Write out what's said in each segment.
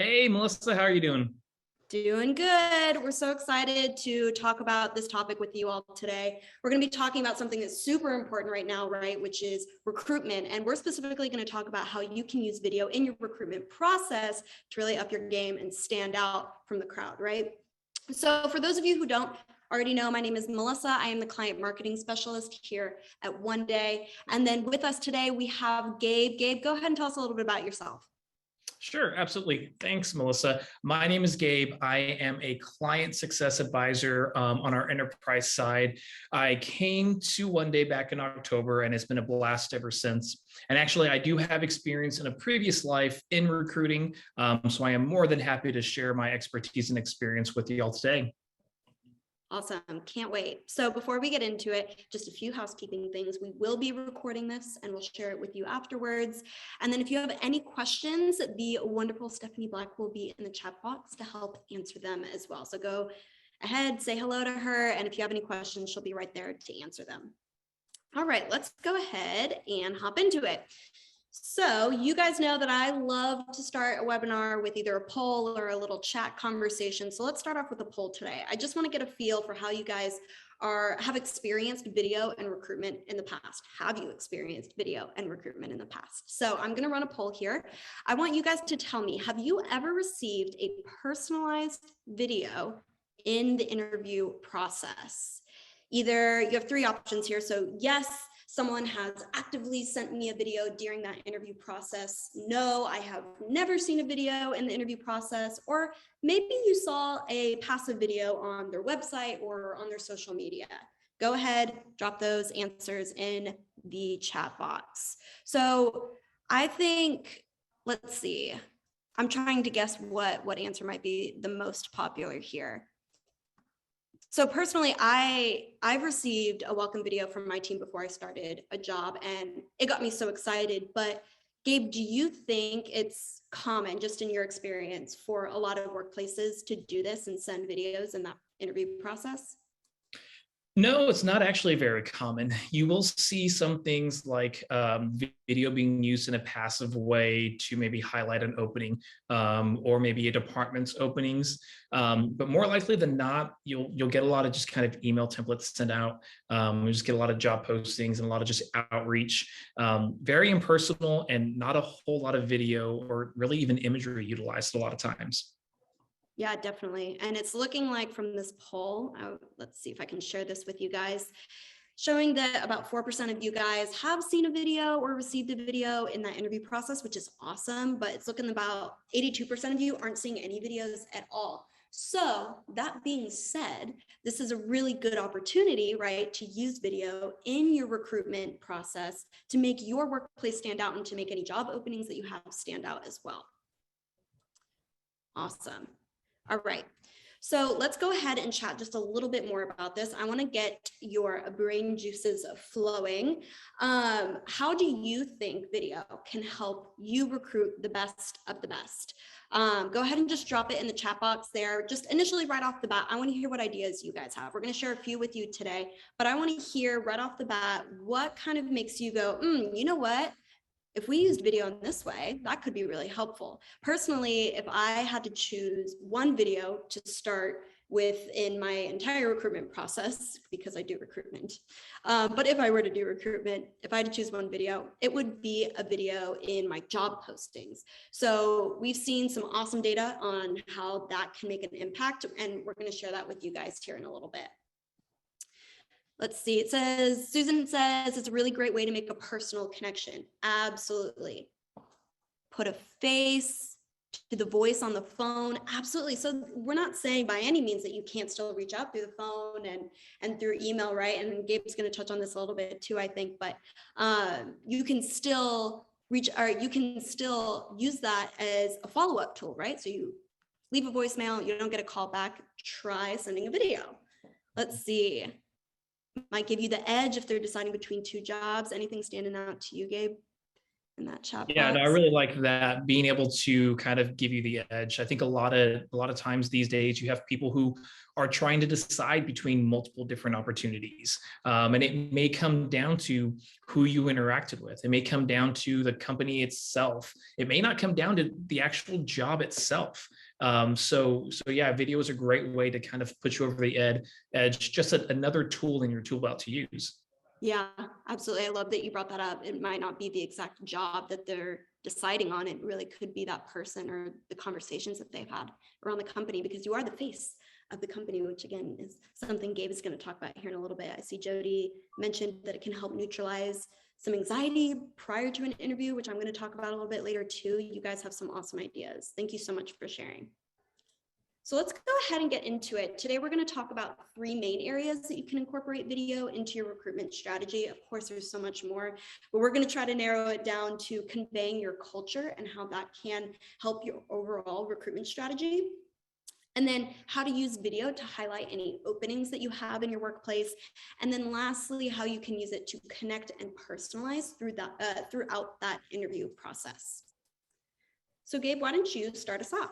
Hey, Melissa, how are you doing? Doing good. We're so excited to talk about this topic with you all today. We're going to be talking about something that's super important right now, right? Which is recruitment. And we're specifically going to talk about how you can use video in your recruitment process to really up your game and stand out from the crowd, right? So for those of you who don't already know, my name is Melissa. I am the client marketing specialist here at OneDay. And then with us today, we have Gabe. Gabe, go ahead and tell us a little bit about yourself. Sure, absolutely. Thanks, Melissa. My name is Gabe. I am a client success advisor on our enterprise side. I came to OneDay back in October, and it's been a blast ever since. And actually, I do have experience in a previous life in recruiting, so I am more than happy to share my expertise and experience with you all today. Awesome. Can't wait. So before we get into it, just a few housekeeping things. We will be recording this and we'll share it with you afterwards. And then if you have any questions, the wonderful Stephanie Black will be in the chat box to help answer them as well. So go ahead, say hello to her. And if you have any questions, she'll be right there to answer them. All right, let's go ahead and hop into it. So you guys know that I love to start a webinar with either a poll or a little chat conversation. So let's start off with a poll today. I just want to get a feel for how you guys have experienced video and recruitment in the past. Have you experienced video and recruitment in the past? So I'm going to run a poll here. I want you guys to tell me, have you ever received a personalized video in the interview process? Either you have three options here. So yes, someone has actively sent me a video during that interview process. No, I have never seen a video in the interview process. Or maybe you saw a passive video on their website or on their social media. Go ahead, drop those answers in the chat box. So I think, let's see, I'm trying to guess what answer might be the most popular here. So personally, I've received a welcome video from my team before I started a job, and it got me so excited. But Gabe, do you think it's common, just in your experience, for a lot of workplaces to do this and send videos in that interview process? No, it's not actually very common. You will see some things like video being used in a passive way to maybe highlight an opening or maybe a department's openings. But more likely than not, you'll get a lot of just kind of email templates sent out. You just get a lot of job postings and a lot of just outreach. Very impersonal and not a whole lot of video or really even imagery utilized a lot of times. Yeah, definitely. And it's looking like from this poll, let's see if I can share this with you guys, showing that about 4% of you guys have seen a video or received a video in that interview process, which is awesome. But it's looking about 82% of you aren't seeing any videos at all. So that being said, this is a really good opportunity, right, to use video in your recruitment process to make your workplace stand out and to make any job openings that you have stand out as well. Awesome. All right, so let's go ahead and chat just a little bit more about this. I want to get your brain juices flowing. How do you think video can help you recruit the best of the best? Go ahead and just drop it in the chat box there. Just initially right off the bat, I want to hear what ideas you guys have. We're going to share a few with you today, but I want to hear right off the bat what kind of makes you go, you know what? If we used video in this way, that could be really helpful. Personally, if I had to choose one video to start with in my entire recruitment process, because I do recruitment, but if I were to do recruitment, if I had to choose one video, it would be a video in my job postings. So we've seen some awesome data on how that can make an impact, and we're going to share that with you guys here in a little bit. Let's see, Susan says, it's a really great way to make a personal connection. Absolutely. Put a face to the voice on the phone. Absolutely. So we're not saying by any means that you can't still reach out through the phone and through email, right? And Gabe's going to touch on this a little bit too, I think, but you can still use that as a follow-up tool, right? So you leave a voicemail, you don't get a call back, try sending a video. Let's see. Might give you the edge if they're deciding between two jobs. Anything standing out to you, Gabe, in that chat Yeah, no, I box. really like that, being able to kind of give you the edge. I think a lot of times these days you have people who are trying to decide between multiple different opportunities. And it may come down to who you interacted with. It may come down to the company itself. It may not come down to the actual job itself. So yeah, video is a great way to kind of put you over the edge, just another tool in your tool belt to use. Yeah, absolutely. I love that you brought that up. It might not be the exact job that they're deciding on. It really could be that person or the conversations that they've had around the company, because you are the face of the company, which again is something Gabe is going to talk about here in a little bit. I see Jody mentioned that it can help neutralize some anxiety prior to an interview, which I'm going to talk about a little bit later too. You guys have some awesome ideas. Thank you so much for sharing. So let's go ahead and get into it. Today, we're going to talk about 3 main areas that you can incorporate video into your recruitment strategy. Of course, there's so much more, but we're going to try to narrow it down to conveying your culture and how that can help your overall recruitment strategy. And then how to use video to highlight any openings that you have in your workplace. And then lastly, how you can use it to connect and personalize throughout that interview process. So Gabe, why don't you start us off?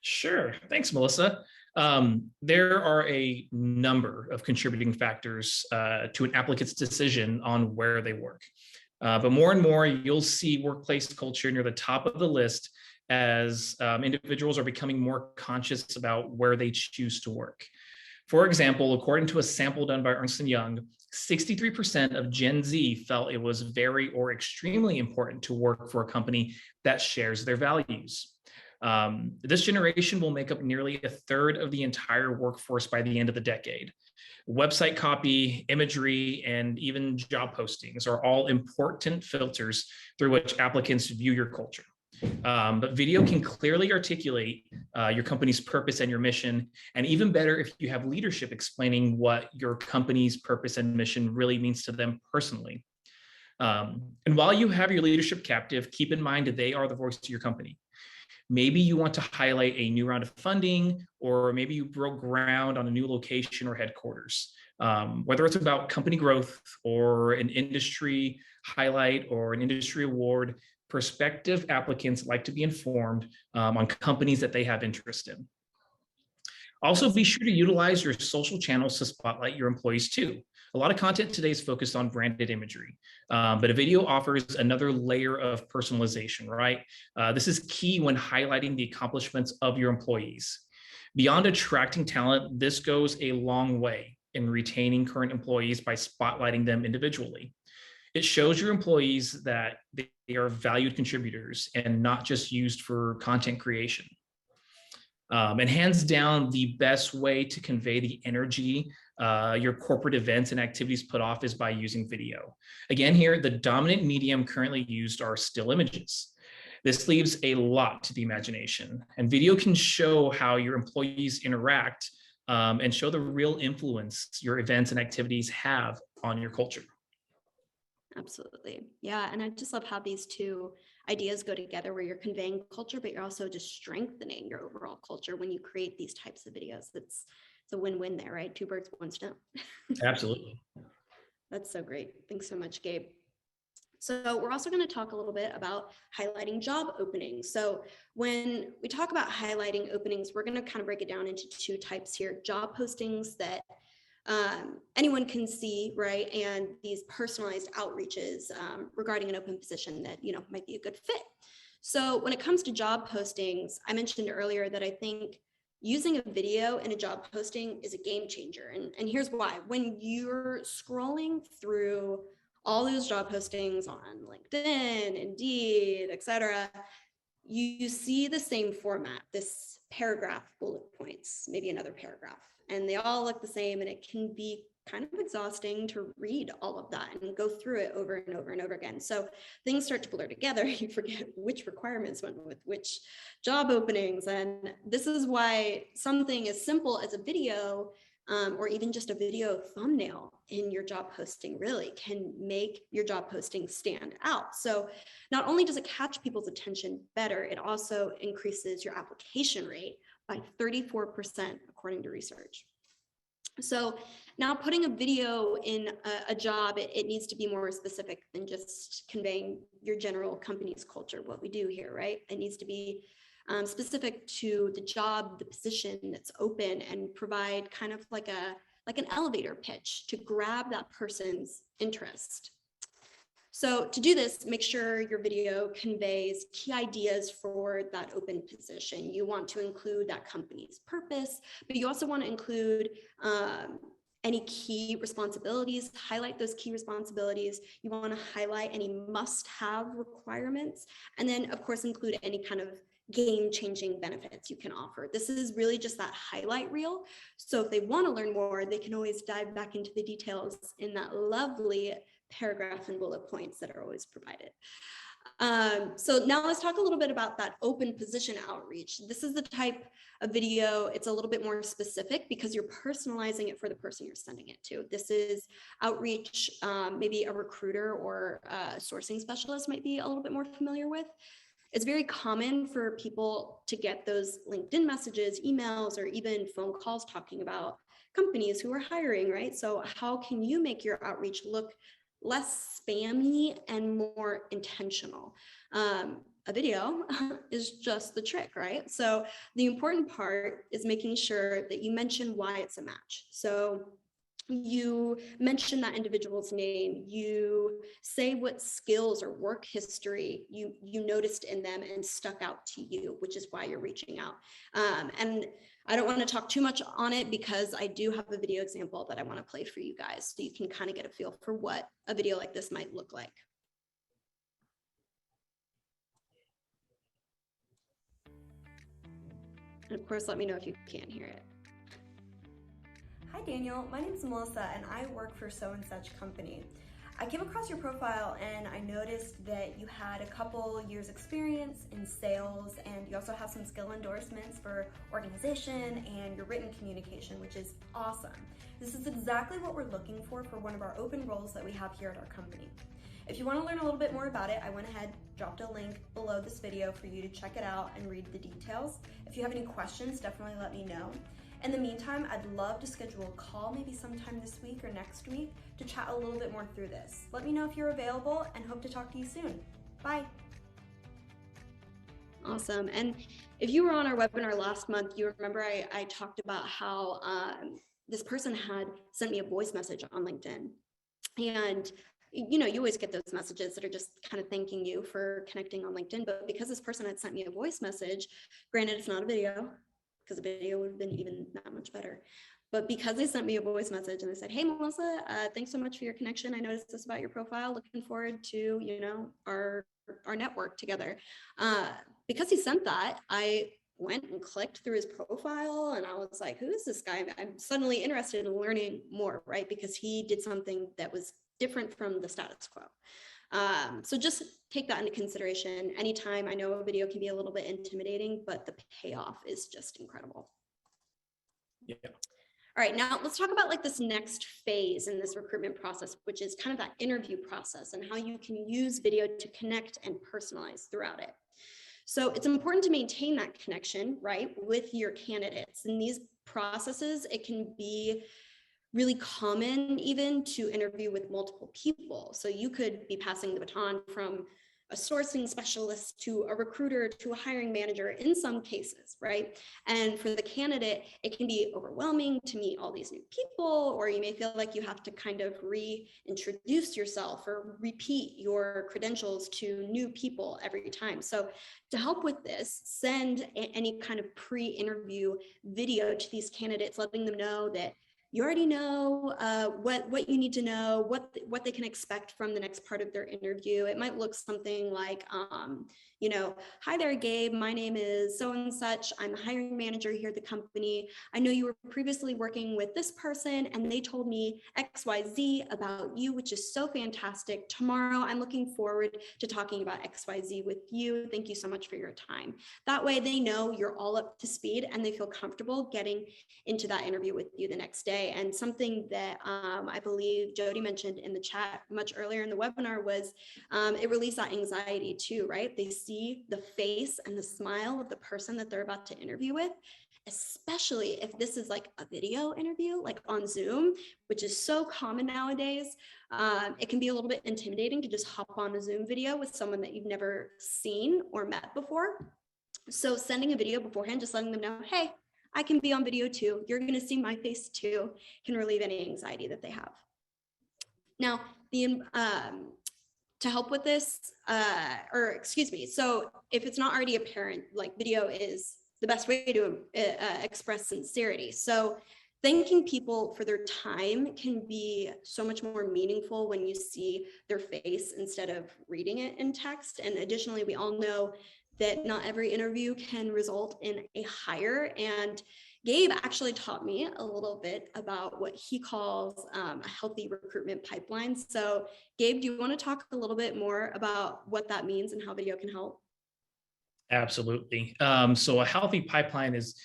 Sure. Thanks, Melissa. There are a number of contributing factors to an applicant's decision on where they work. But more and more, you'll see workplace culture near the top of the list as individuals are becoming more conscious about where they choose to work. For example, according to a sample done by Ernst & Young, 63% of Gen Z felt it was very or extremely important to work for a company that shares their values. This generation will make up nearly 1/3 of the entire workforce by the end of the decade. Website copy, imagery, and even job postings are all important filters through which applicants view your culture. But video can clearly articulate your company's purpose and your mission, and even better if you have leadership explaining what your company's purpose and mission really means to them personally. And while you have your leadership captive, keep in mind that they are the voice of your company. Maybe you want to highlight a new round of funding, or maybe you broke ground on a new location or headquarters. Whether it's about company growth or an industry highlight or an industry award, prospective applicants like to be informed on companies that they have interest in. Also, be sure to utilize your social channels to spotlight your employees too. A lot of content today is focused on branded imagery, but a video offers another layer of personalization, right? This is key when highlighting the accomplishments of your employees. Beyond attracting talent, this goes a long way in retaining current employees by spotlighting them individually. It shows your employees that they are valued contributors and not just used for content creation. And hands down, the best way to convey the energy your corporate events and activities put off is by using video. Again, here, the dominant medium currently used are still images. This leaves a lot to the imagination, and video can show how your employees interact and show the real influence your events and activities have on your culture. Absolutely. Yeah. And I just love how these two ideas go together, where you're conveying culture, but you're also just strengthening your overall culture when you create these types of videos. It's a win-win there, right? 2 birds, 1 stone. Absolutely. That's so great. Thanks so much, Gabe. So we're also going to talk a little bit about highlighting job openings. So when we talk about highlighting openings, we're going to kind of break it down into 2 types here: job postings that anyone can see, right? And these personalized outreaches regarding an open position that, you know, might be a good fit. So when it comes to job postings, I mentioned earlier that I think using a video in a job posting is a game changer. And here's why. When you're scrolling through all those job postings on LinkedIn, Indeed, etc., you see the same format, this paragraph, bullet points, maybe another paragraph, and they all look the same, and it can be kind of exhausting to read all of that and go through it over and over and over again. So things start to blur together. You forget which requirements went with which job openings. And this is why something as simple as a video or even just a video thumbnail in your job posting really can make your job posting stand out. So not only does it catch people's attention better, it also increases your application rate by 34%, according to research. So now putting a video in a job, it needs to be more specific than just conveying your general company's culture, what we do here, right? It needs to be specific to the job, the position that's open, and provide kind of like an elevator pitch to grab that person's interest. So to do this, make sure your video conveys key ideas for that open position. You want to include that company's purpose, but you also want to include any key responsibilities, highlight those key responsibilities. You want to highlight any must-have requirements, and then of course include any kind of game-changing benefits you can offer. This is really just that highlight reel. So if they want to learn more, they can always dive back into the details in that lovely paragraph and bullet points that are always provided. So now let's talk a little bit about that open position outreach. This is the type of video, it's a little bit more specific because you're personalizing it for the person you're sending it to. This is outreach, maybe a recruiter or a sourcing specialist might be a little bit more familiar with. It's very common for people to get those LinkedIn messages, emails, or even phone calls talking about companies who are hiring, right? So how can you make your outreach look less spammy and more intentional? A video is just the trick, right? So the important part is making sure that you mention why it's a match. So you mention that individual's name, you say what skills or work history you noticed in them and stuck out to you, which is why you're reaching out. And I don't want to talk too much on it because I do have a video example that I want to play for you guys so you can kind of get a feel for what a video like this might look like. And of course, let me know if you can't hear it. Hi Daniel, my name is Melissa and I work for So and Such Company. I came across your profile and I noticed that you had a couple years experience in sales and you also have some skill endorsements for organization and your written communication, which is awesome. This is exactly what we're looking for one of our open roles that we have here at our company. If you want to learn a little bit more about it, I went ahead, dropped a link below this video for you to check it out and read the details. If you have any questions, definitely let me know. In the meantime, I'd love to schedule a call maybe sometime this week or next week to chat a little bit more through this. Let me know if you're available and hope to talk to you soon. Bye. Awesome. And if you were on our webinar last month, you remember I talked about how this person had sent me a voice message on LinkedIn. And you know, you always get those messages that are just kind of thanking you for connecting on LinkedIn. But because this person had sent me a voice message, granted, it's not a video, because a video would have been even that much better. But because they sent me a voice message and they said, hey, Melissa, thanks so much for your connection. I noticed this about your profile. Looking forward to, you know, our network together. Because he sent that, I went and clicked through his profile and I was like, who is this guy? I'm suddenly interested in learning more, right? Because he did something that was different from the status quo. So just take that into consideration. Anytime, I know a video can be a little bit intimidating, but the payoff is just incredible. Yeah. All right, now let's talk about like this next phase in this recruitment process, which is kind of that interview process and how you can use video to connect and personalize throughout it. So it's important to maintain that connection, right, with your candidates. In these processes, it can be really common even to interview with multiple people. So you could be passing the baton from a sourcing specialist to a recruiter to a hiring manager in some cases, right? And for the candidate, it can be overwhelming to meet all these new people, or you may feel like you have to kind of reintroduce yourself or repeat your credentials to new people every time. So to help with this, send any kind of pre-interview video to these candidates, letting them know that you already know what you need to know, what they can expect from the next part of their interview. It might look something like, you know, hi there, Gabe. My name is so and such. I'm a hiring manager here at the company. I know you were previously working with this person and they told me XYZ about you, which is so fantastic. Tomorrow, I'm looking forward to talking about XYZ with you. Thank you so much for your time. That way they know you're all up to speed and they feel comfortable getting into that interview with you the next day. And something that I believe Jody mentioned in the chat much earlier in the webinar was it released that anxiety too, right? They see the face and the smile of the person that they're about to interview with, especially if this is like a video interview, like on Zoom, which is so common nowadays. It can be a little bit intimidating to just hop on a Zoom video with someone that you've never seen or met before. So sending a video beforehand, just letting them know, hey, I can be on video too. You're going to see my face too, can relieve any anxiety that they have. Now, to help with this, so if it's not already apparent, like video is the best way to express sincerity. So thanking people for their time can be so much more meaningful when you see their face instead of reading it in text. And additionally, we all know that not every interview can result in a hire. And Gabe actually taught me a little bit about what he calls a healthy recruitment pipeline. So Gabe, do you want to talk a little bit more about what that means and how video can help? Absolutely. So a healthy pipeline is,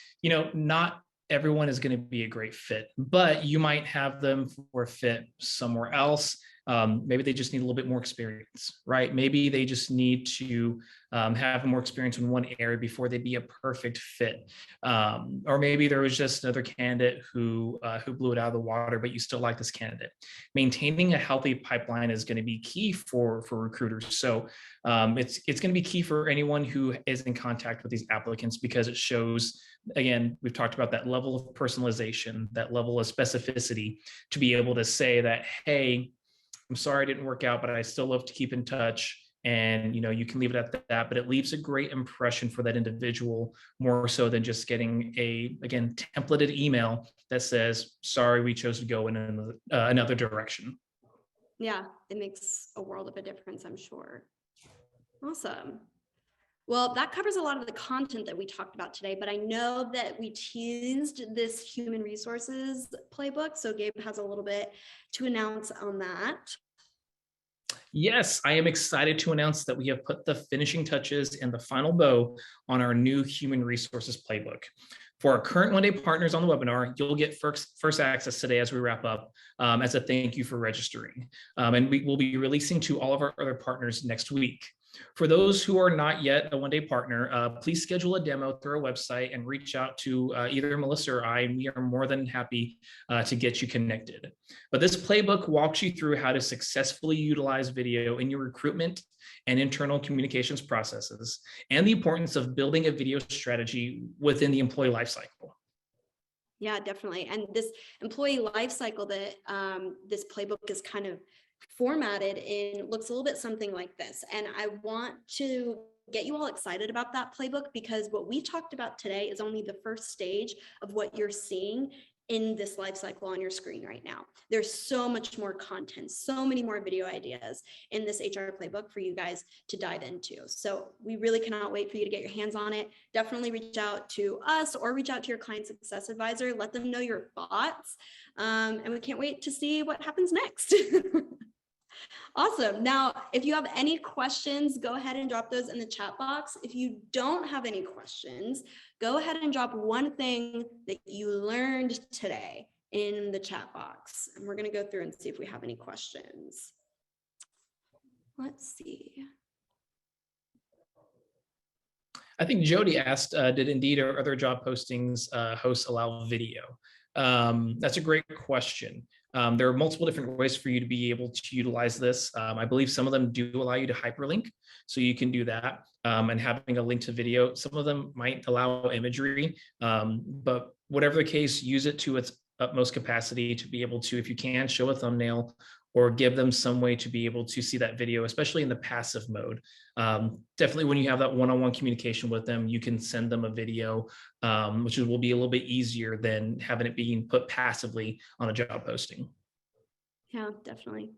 not everyone is going to be a great fit, but you might have them for a fit somewhere else. Maybe they just need a little bit more experience, right? Maybe they just need to have more experience in one area before they'd be a perfect fit. Or maybe there was just another candidate who blew it out of the water, but you still like this candidate. Maintaining a healthy pipeline is going to be key for recruiters. So it's going to be key for anyone who is in contact with these applicants, because it shows, again, we've talked about that level of personalization, that level of specificity, to be able to say that, hey, I'm sorry it didn't work out, but I still love to keep in touch. And, you can leave it at that, but it leaves a great impression for that individual, more so than just getting again, templated email that says, sorry, we chose to go in another direction. Yeah, it makes a world of a difference, I'm sure. Awesome. Well, that covers a lot of the content that we talked about today, but I know that we teased this human resources playbook. So Gabe has a little bit to announce on that. Yes, I am excited to announce that we have put the finishing touches and the final bow on our new human resources playbook. For our current OneDay partners on the webinar, you'll get first access today as we wrap up, as a thank you for registering. And we will be releasing to all of our other partners next week. For those who are not yet a OneDay partner, please schedule a demo through our website and reach out to either Melissa or I, and we are more than happy to get you connected. But this playbook walks you through how to successfully utilize video in your recruitment and internal communications processes, and the importance of building a video strategy within the employee lifecycle. Yeah, definitely. And this employee lifecycle that this playbook is kind of formatted in looks a little bit something like this. And I want to get you all excited about that playbook, because what we talked about today is only the first stage of what you're seeing in this life cycle on your screen right now. There's so much more content, so many more video ideas in this HR playbook for you guys to dive into. So we really cannot wait for you to get your hands on it. Definitely reach out to us or reach out to your client success advisor. Let them know your thoughts. And we can't wait to see what happens next. Awesome. Now, if you have any questions, go ahead and drop those in the chat box. If you don't have any questions, go ahead and drop one thing that you learned today in the chat box. And we're going to go through and see if we have any questions. Let's see. I think Jody asked, did Indeed or other job postings hosts allow video? That's a great question. There are multiple different ways for you to be able to utilize this. I believe some of them do allow you to hyperlink, so you can do that, and having a link to video. Some of them might allow imagery, but whatever the case, use it to its utmost capacity to be able to, if you can, show a thumbnail or give them some way to be able to see that video, especially in the passive mode. Definitely when you have that one-on-one communication with them, you can send them a video, which will be a little bit easier than having it being put passively on a job posting. Yeah, definitely.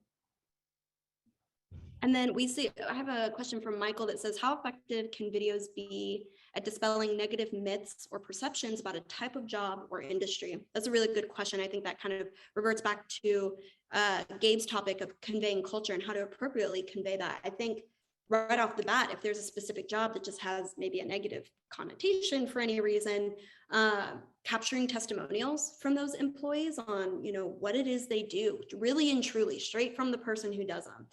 And then I have a question from Michael that says, how effective can videos be at dispelling negative myths or perceptions about a type of job or industry? That's a really good question. I think that kind of reverts back to Gabe's topic of conveying culture and how to appropriately convey that. I think right off the bat, if there's a specific job that just has maybe a negative connotation for any reason, capturing testimonials from those employees on, what it is they do, really and truly, straight from the person who does them,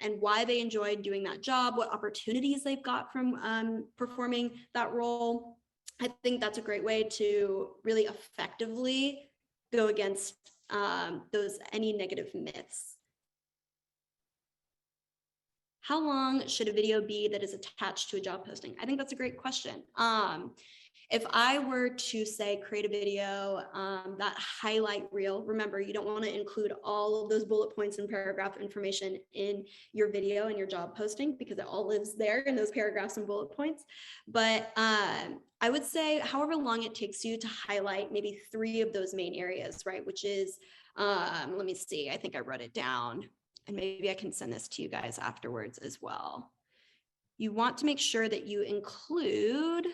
and why they enjoyed doing that job, what opportunities they've got from performing that role. I think that's a great way to really effectively go against any negative myths. How long should a video be that is attached to a job posting? I think that's a great question. If I were to say create a video, that highlight reel, remember, you don't want to include all of those bullet points and paragraph information in your video and your job posting because it all lives there in those paragraphs and bullet points. But I would say however long it takes you to highlight maybe 3 of those main areas, right? Which is, let me see, I think I wrote it down and maybe I can send this to you guys afterwards as well. You want to make sure that you include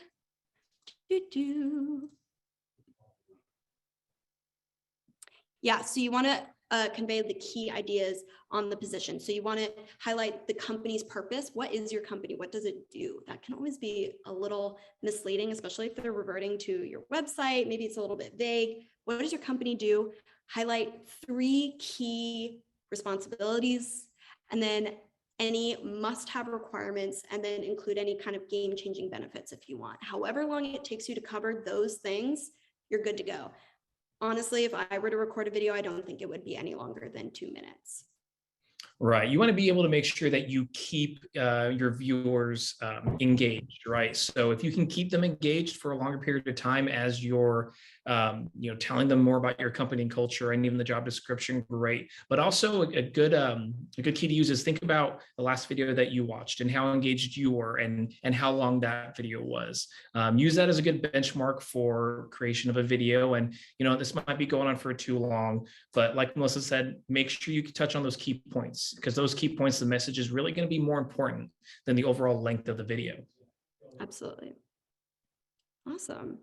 yeah, so you want to convey the key ideas on the position. So you want to highlight the company's purpose. What is your company? What does it do? That can always be a little misleading, especially if they're reverting to your website. Maybe it's a little bit vague. What does your company do? Highlight 3 key responsibilities, and then any must-have requirements, and then include any kind of game-changing benefits if you want. However long it takes you to cover those things, you're good to go. Honestly, if I were to record a video, I don't think it would be any longer than 2 minutes. Right. You want to be able to make sure that you keep your viewers engaged, right? So if you can keep them engaged for a longer period of time as you're, telling them more about your company and culture and even the job description, great. But also a good key to use is think about the last video that you watched and how engaged you were and how long that video was. Use that as a good benchmark for creation of a video. And, this might be going on for too long, but like Melissa said, make sure you touch on those key points, because those key points, the message is really going to be more important than the overall length of the video. Absolutely. Awesome.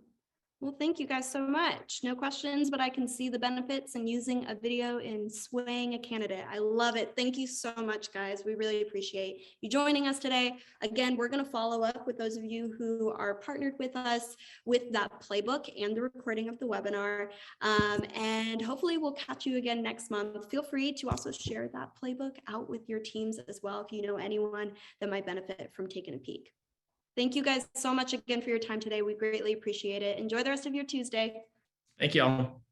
Well, thank you guys so much. No questions, but I can see the benefits in using a video in swaying a candidate. I love it. Thank you so much, guys. We really appreciate you joining us today. Again, we're going to follow up with those of you who are partnered with us with that playbook and the recording of the webinar. And hopefully we'll catch you again next month. Feel free to also share that playbook out with your teams as well if you know anyone that might benefit from taking a peek. Thank you guys so much again for your time today. We greatly appreciate it. Enjoy the rest of your Tuesday. Thank you all.